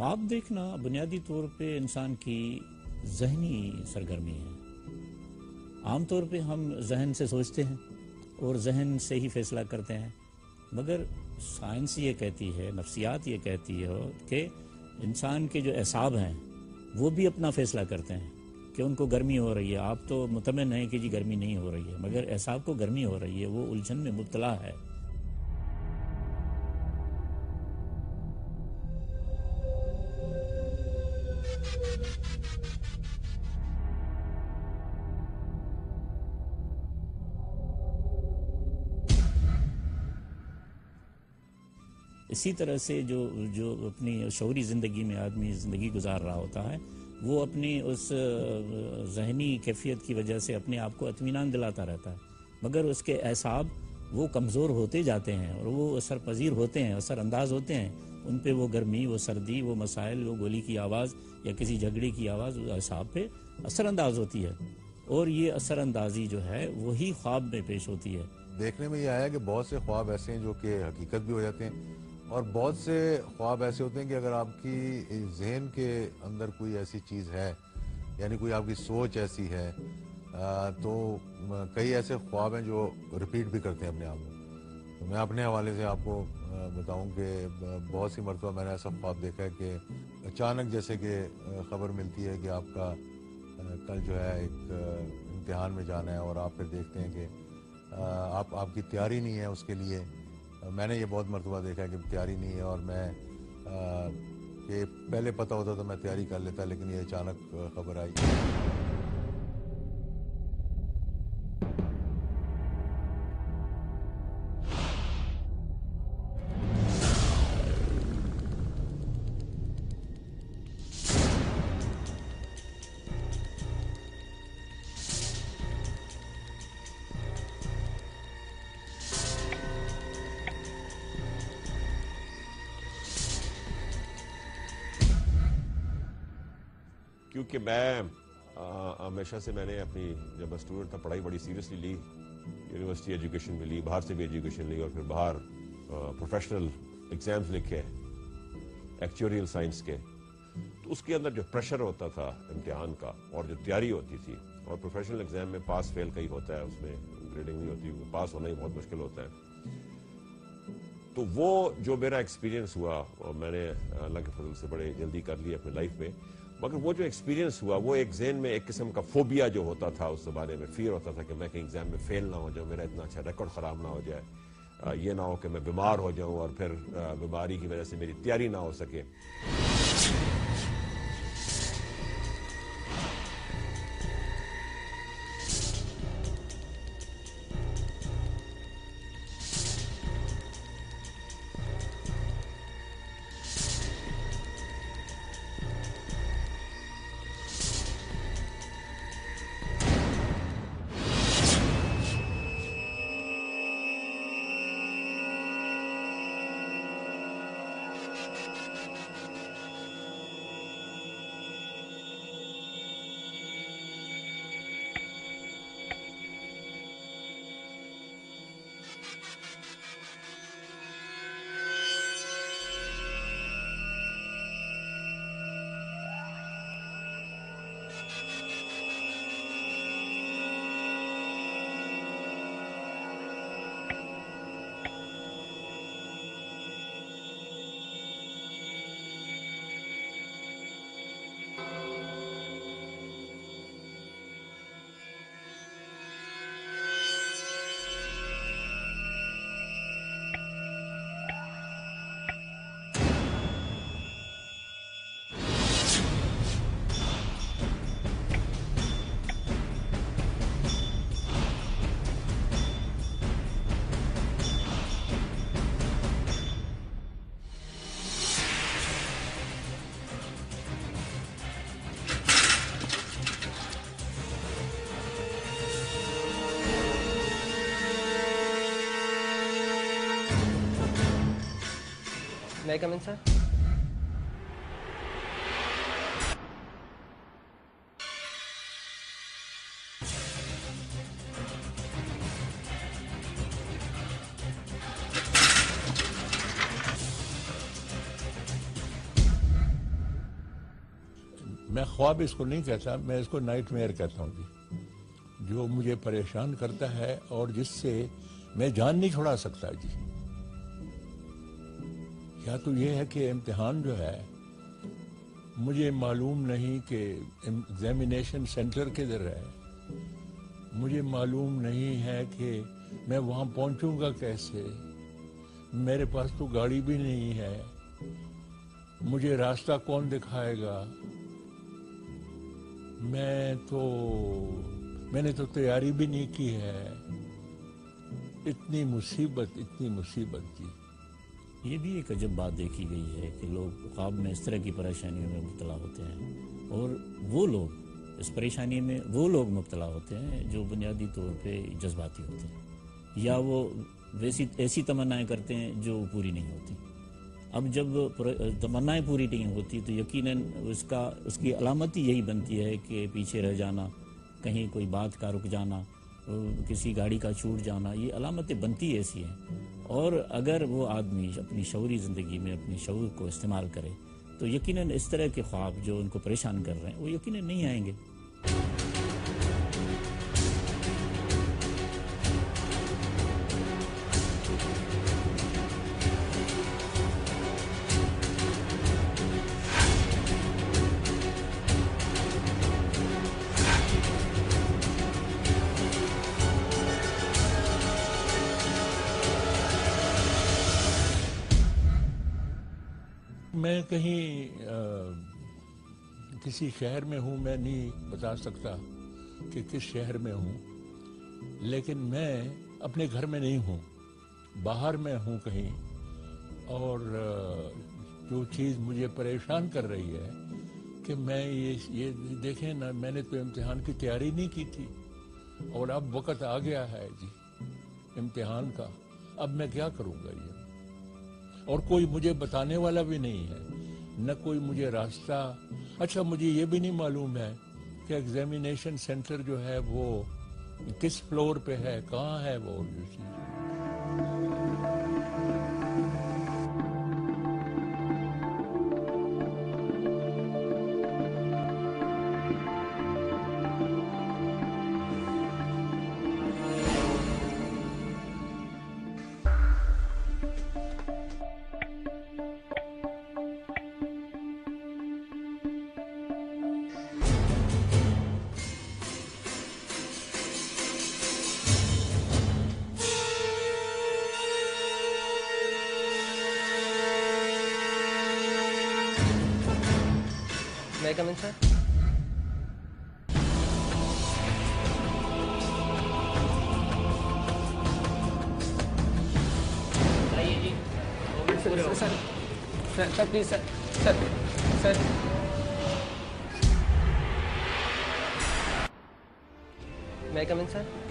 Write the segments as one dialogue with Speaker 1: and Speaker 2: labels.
Speaker 1: خواب دیکھنا بنیادی طور پہ انسان کی ذہنی سرگرمی ہے۔ عام طور پہ ہم ذہن سے سوچتے ہیں اور ذہن سے ہی فیصلہ کرتے ہیں، مگر سائنس یہ کہتی ہے، نفسیات یہ کہتی ہے کہ انسان کے جو اعصاب ہیں وہ بھی اپنا فیصلہ کرتے ہیں کہ ان کو گرمی ہو رہی ہے۔ آپ تو مطمئن ہیں کہ جی گرمی نہیں ہو رہی ہے، مگر اعصاب کو گرمی ہو رہی ہے، وہ الجھن میں مبتلا ہے۔ اسی طرح سے جو اپنی شعوری زندگی میں آدمی زندگی گزار رہا ہوتا ہے، وہ اپنی اس ذہنی کیفیت کی وجہ سے اپنے آپ کو اطمینان دلاتا رہتا ہے، مگر اس کے اعصاب وہ کمزور ہوتے جاتے ہیں اور وہ اثر پذیر ہوتے ہیں، اثر انداز ہوتے ہیں، ان پہ وہ گرمی، وہ سردی، وہ مسائل، وہ گولی کی آواز یا کسی جھگڑے کی آواز اعصاب پہ اثر انداز ہوتی ہے، اور یہ اثر اندازی جو ہے وہی خواب میں پیش ہوتی ہے۔
Speaker 2: دیکھنے میں یہ آیا کہ بہت سے خواب ایسے ہیں جو کہ حقیقت بھی ہو جاتے ہیں، اور بہت سے خواب ایسے ہوتے ہیں کہ اگر آپ کی ذہن کے اندر کوئی ایسی چیز ہے، یعنی کوئی آپ کی سوچ ایسی ہے، تو کئی ایسے خواب ہیں جو ریپیٹ بھی کرتے ہیں اپنے آپ کو۔ تو میں اپنے حوالے سے آپ کو بتاؤں کہ بہت سی مرتبہ میں نے ایسا خواب دیکھا ہے کہ اچانک جیسے کہ خبر ملتی ہے کہ آپ کا کل جو ہے ایک امتحان میں جانا ہے، اور آپ پھر دیکھتے ہیں کہ آپ کی تیاری نہیں ہے اس کے لیے۔ میں نے یہ بہت مرتبہ دیکھا ہے کہ تیاری نہیں ہے، اور میں کہ پہلے پتہ ہوتا تو میں تیاری کر لیتا، لیکن یہ اچانک خبر آئی۔
Speaker 3: کیونکہ میں ہمیشہ سے میں نے اپنی جب میں اسٹوڈنٹ تھا پڑھائی بڑی سیریسلی لی، یونیورسٹی ایجوکیشن بھی لی، باہر سے بھی ایجوکیشن لی، اور پھر باہر پروفیشنل ایگزامز لکھے ایکچوریل سائنس کے، تو اس کے اندر جو پریشر ہوتا تھا امتحان کا اور جو تیاری ہوتی تھی، اور پروفیشنل ایگزام میں پاس فیل کا ہی ہوتا ہے، اس میں گریڈنگ نہیں ہوتی، پاس ہونا ہی بہت مشکل ہوتا ہے۔ تو وہ جو میرا ایکسپیرینس ہوا، اور میں نے اللہ کے فضل سے بڑے جلدی کر لی اپنی لائف میں، مگر وہ جو ایکسپیرینس ہوا وہ ایک ذہن میں ایک قسم کا فوبیا جو ہوتا تھا، اس زمانے میں فیئر ہوتا تھا کہ میں کہیں ایگزام میں فیل نہ ہو جاؤں، میرا اتنا اچھا ریکارڈ خراب نہ ہو جائے، یہ نہ ہو کہ میں بیمار ہو جاؤں اور پھر بیماری کی وجہ سے میری تیاری نہ ہو سکے۔
Speaker 4: May I come in, sir?
Speaker 5: میں خواب اس کو نہیں کہتا, میں اس کو نائٹ میئر کہتا ہوں جی, جو مجھے پریشان کرتا ہے اور جس سے میں جان نہیں چھڑا سکتا جی. یا تو یہ ہے کہ امتحان جو ہے مجھے معلوم نہیں کہ ایگزامینیشن سینٹر کدھر ہے, مجھے معلوم نہیں ہے کہ میں وہاں پہنچوں گا کیسے, میرے پاس تو گاڑی بھی نہیں ہے, مجھے راستہ کون دکھائے گا, میں نے تو تیاری بھی نہیں کی ہے. اتنی مصیبت جی.
Speaker 1: یہ بھی ایک عجب بات دیکھی گئی ہے کہ لوگ خواب میں اس طرح کی پریشانیوں میں مبتلا ہوتے ہیں, اور وہ لوگ اس پریشانی میں وہ لوگ مبتلا ہوتے ہیں جو بنیادی طور پہ جذباتی ہوتے ہیں, یا وہ ایسی تمنائیں کرتے ہیں جو پوری نہیں ہوتی. اب جب تمنائیں پوری نہیں ہوتی تو یقیناً اس کی علامت ہی یہی بنتی ہے کہ پیچھے رہ جانا, کہیں کوئی بات کا رک جانا, کسی گاڑی کا چھوٹ جانا, یہ علامتیں بنتی ایسی ہیں. اور اگر وہ آدمی اپنی شعوری زندگی میں اپنی شعور کو استعمال کرے تو یقیناً اس طرح کے خواب جو ان کو پریشان کر رہے ہیں وہ یقیناً نہیں آئیں گے.
Speaker 5: میں کہیں کسی شہر میں ہوں, میں نہیں بتا سکتا کہ کس شہر میں ہوں, لیکن میں اپنے گھر میں نہیں ہوں, باہر میں ہوں کہیں. اور جو چیز مجھے پریشان کر رہی ہے کہ میں یہ دیکھیں نا, میں نے تو امتحان کی تیاری نہیں کی تھی اور اب وقت آ گیا ہے جی امتحان کا, اب میں کیا کروں گا یہ, اور کوئی مجھے بتانے والا بھی نہیں ہے, نہ کوئی مجھے راستہ. اچھا مجھے یہ بھی نہیں معلوم ہے کہ ایگزامینیشن سینٹر جو ہے وہ کس فلور پہ ہے, کہاں ہے وہ چیز.
Speaker 4: May I come in, sir? Sir, please, sir. Sir. May I come in, sir?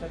Speaker 4: Sir,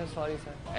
Speaker 4: Sir, sorry, sir.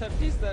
Speaker 4: Sir, please, sir.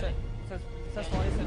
Speaker 4: Sir, sorry, sir.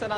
Speaker 4: Sir,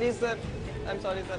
Speaker 4: please, sir. I'm sorry, sir.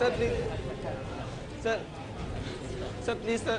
Speaker 4: Sir, please. Sir, please, sir.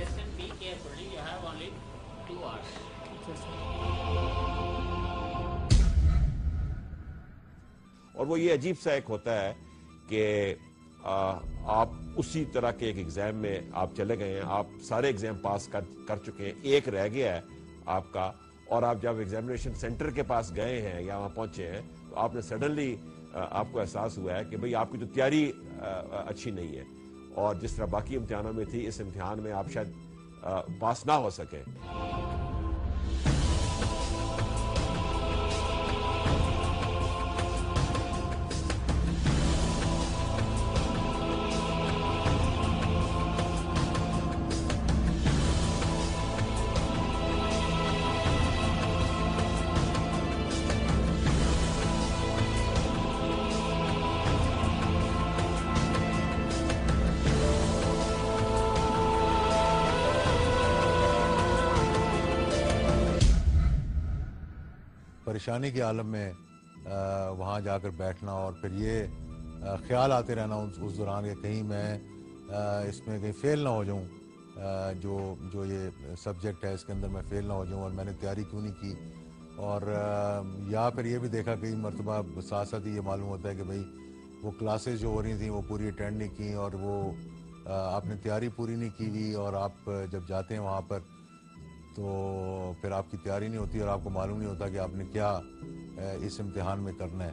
Speaker 6: Listen, be carefully. You have only 2 hours.
Speaker 3: اور وہ یہ عجیب سا ایک ہوتا ہے کہ آپ اسی طرح کے ایک ایگزام میں آپ چلے گئے ہیں, آپ سارے ایگزام پاس کر چکے ہیں, ایک رہ گیا ہے آپ کا, اور آپ جب ایگزامینیشن سینٹر کے پاس گئے ہیں یا وہاں پہنچے ہیں تو آپ نے سڈنلی آپ کو احساس ہوا ہے کہ بھئی آپ کی تو تیاری اچھی نہیں ہے, اور جس طرح باقی امتحانوں میں تھی اس امتحان میں آپ شاید پاس نہ ہو سکیں.
Speaker 2: پریشانی کے عالم میں وہاں جا کر بیٹھنا اور پھر یہ خیال آتے رہنا اس دوران کہ کہیں میں اس میں کہیں فیل نہ ہو جاؤں، جو یہ سبجیکٹ ہے اس کے اندر میں فیل نہ ہو جاؤں اور میں نے تیاری کیوں نہیں کی. اور یا پھر یہ بھی دیکھا کئی مرتبہ ساتھ ساتھ ہی یہ معلوم ہوتا ہے کہ بھائی وہ کلاسز جو ہو رہی تھیں وہ پوری اٹینڈ نہیں کی اور وہ آپ نے تیاری پوری نہیں کی ہوئی، اور آپ جب جاتے ہیں وہاں پر تو پھر آپ کی تیاری نہیں ہوتی اور آپ کو معلوم نہیں ہوتا کہ آپ نے کیا اس امتحان میں کرنا ہے.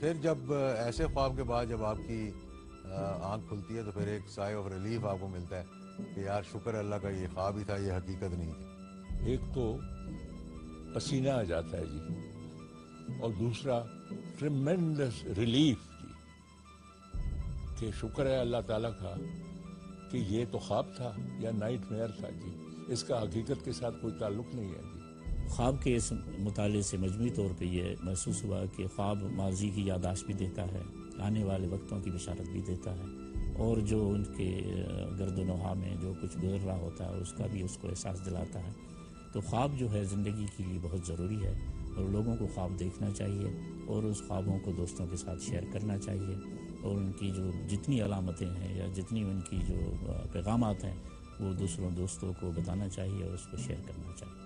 Speaker 2: پھر جب ایسے خواب کے بعد جب آپ کی آنکھ کھلتی ہے تو پھر ایک سائے آف ریلیف آپ کو ملتا ہے کہ یار شکر اللہ کا یہ خواب ہی تھا، یہ حقیقت نہیں تھی.
Speaker 5: ایک تو پسینہ آ جاتا ہے جی، اور دوسرا ٹریمنڈس ریلیف جی کہ شکر ہے اللہ تعالیٰ کا کہ یہ تو خواب تھا یا نائٹ میئر تھا جی، اس کا حقیقت کے ساتھ کوئی تعلق نہیں ہے جی.
Speaker 1: خواب کے اس مطالعے سے مجموعی طور پہ یہ محسوس ہوا کہ خواب ماضی کی یادداشت بھی دیتا ہے، آنے والے وقتوں کی بشارت بھی دیتا ہے، اور جو ان کے گرد و نواح میں جو کچھ گزر رہا ہوتا ہے اس کا بھی اس کو احساس دلاتا ہے. تو خواب جو ہے زندگی کے لیے بہت ضروری ہے اور لوگوں کو خواب دیکھنا چاہیے اور اس خوابوں کو دوستوں کے ساتھ شیئر کرنا چاہیے اور ان کی جو جتنی علامتیں ہیں یا جتنی ان کی جو پیغامات ہیں وہ دوسروں دوستوں کو بتانا چاہیے اور اس کو شیئر کرنا چاہیے.